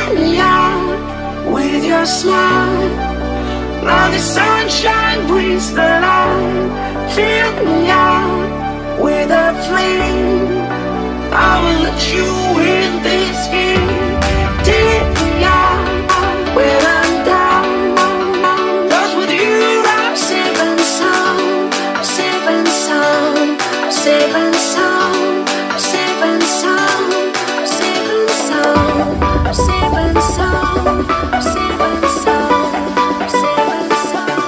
Fill me out with your smile. Now the sunshine brings the light. Fill me out with a flame. I will let you in this game. Take me out when I'm down. 'Cause with you I'm safe and sound. Safe and sound. Safe and sound. Safe and sound. Safe and sound. Safe and sound. Safe and sound. Safe and sound.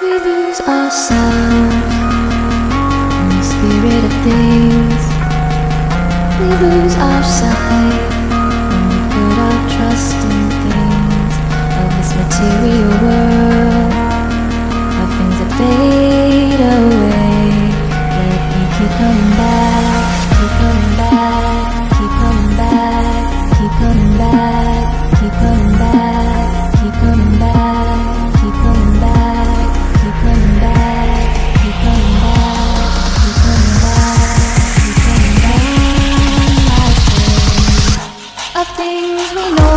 We lose ourselves in the spirit of things. We lose our sight when we put our trust in things of this material world, of things that fade away. Yet you keep coming back, keep coming back, keep coming back, keep coming back, keep coming back, keep coming back, keep coming back, keep coming back, keep coming back, keep coming back, keep coming back. Of things we know.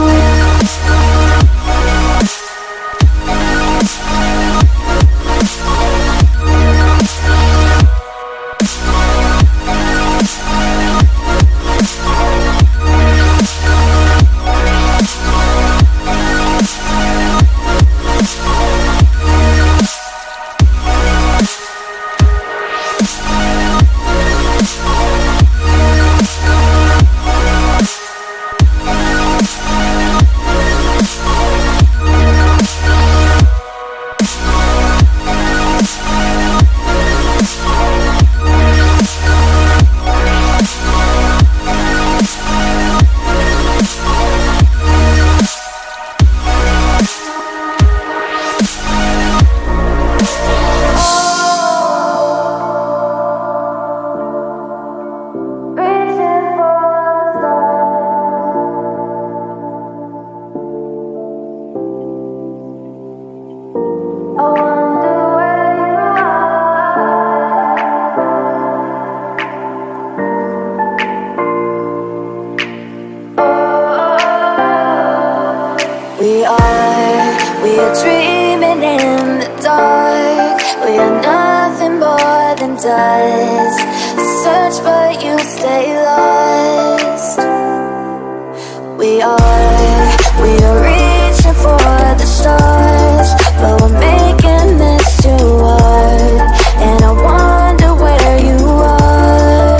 We are dreaming in the dark. We are nothing more than dust. Search but you stay lost. We are reaching for the stars, but we're making this too hard. And I wonder where you are.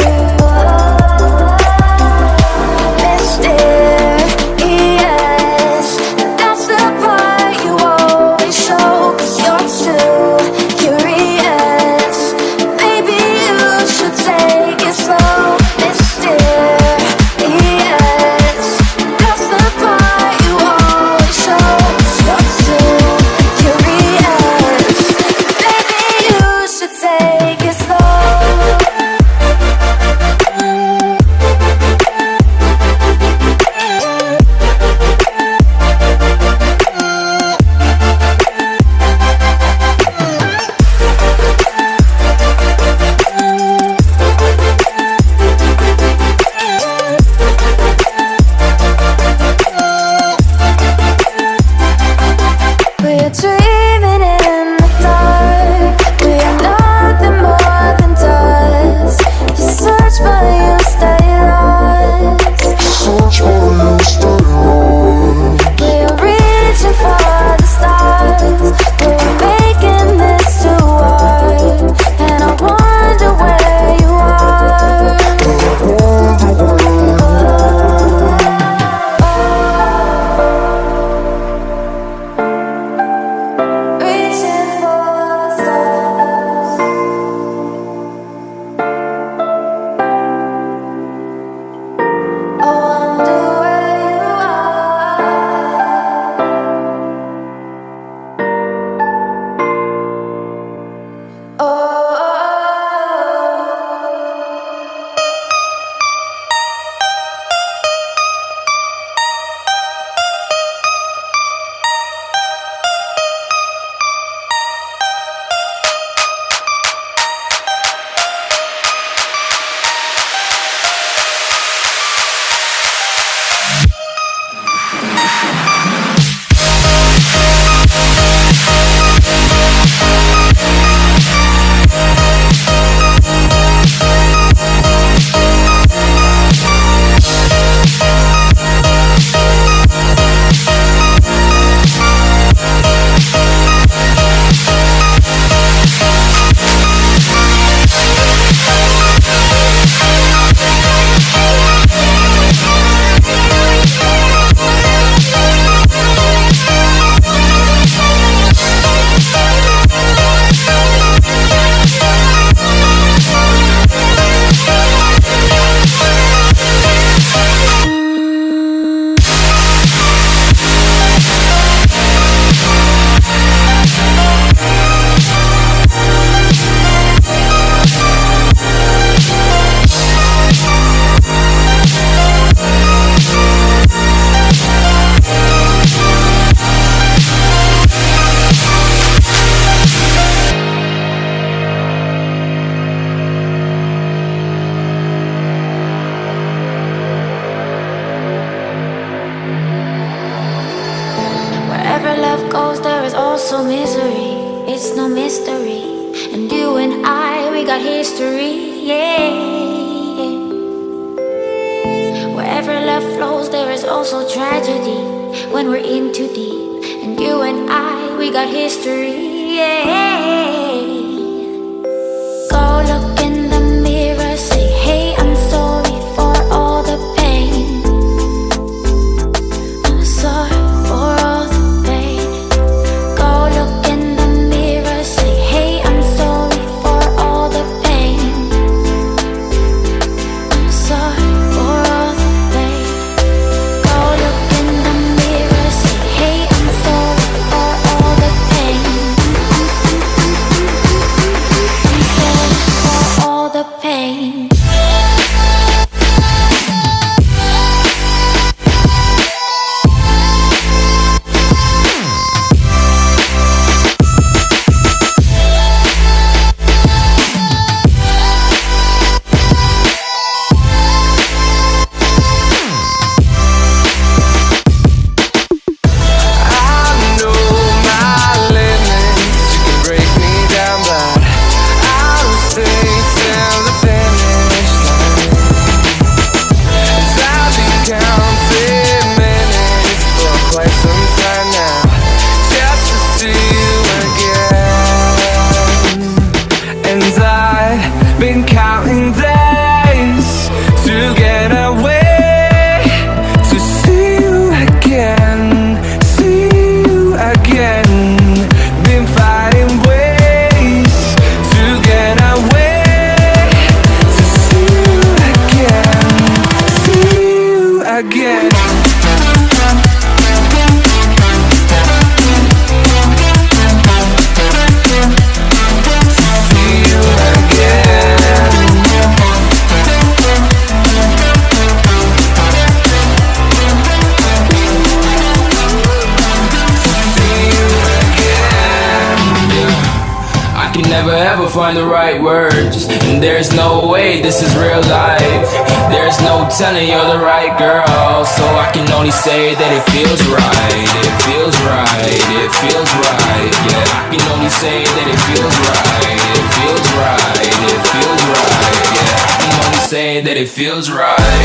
Mysterious, that's the part you always show. 'Cause you're too curious. Maybe you no mystery. And you and I, we got history, yeah. Wherever love flows, there is also tragedy when we're in too deep. And you and I, we got history, yeah. Go look in the mirror, say, hey, I'm sorry for all the pain. I'm sorry for all the pain. Go look in the mirror, say, hey, I'm sorry for all the pain. I'm sorry for all the pain. Go look in the mirror, say, hey, I'm sorry for all the pain. I'm sorry for all the pain. Been counting days to get away, to see you again, see you again. Been fighting ways to get away, to see you again, see you again. Never ever find the right words, and there's no way this is real life. There's no telling you're the right girl, so I can only say that it feels right. It feels right, it feels right. Yeah, I can only say that it feels right. It feels right, it feels right. Yeah, I can only say that it feels right.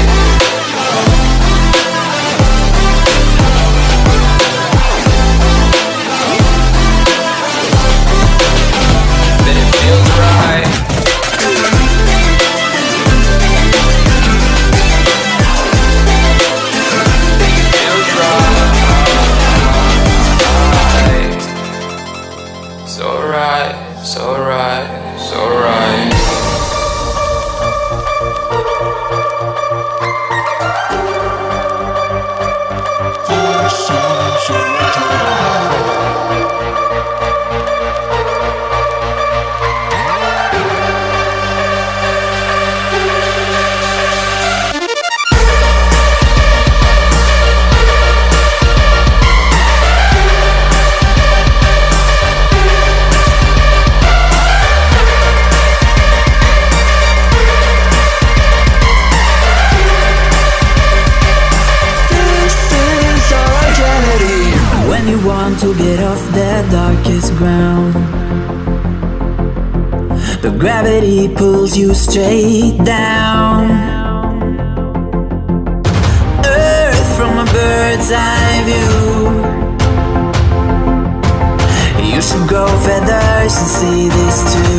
To get off the darkest ground, but gravity pulls you straight down. Earth from a bird's eye view. You should grow feathers and see this too.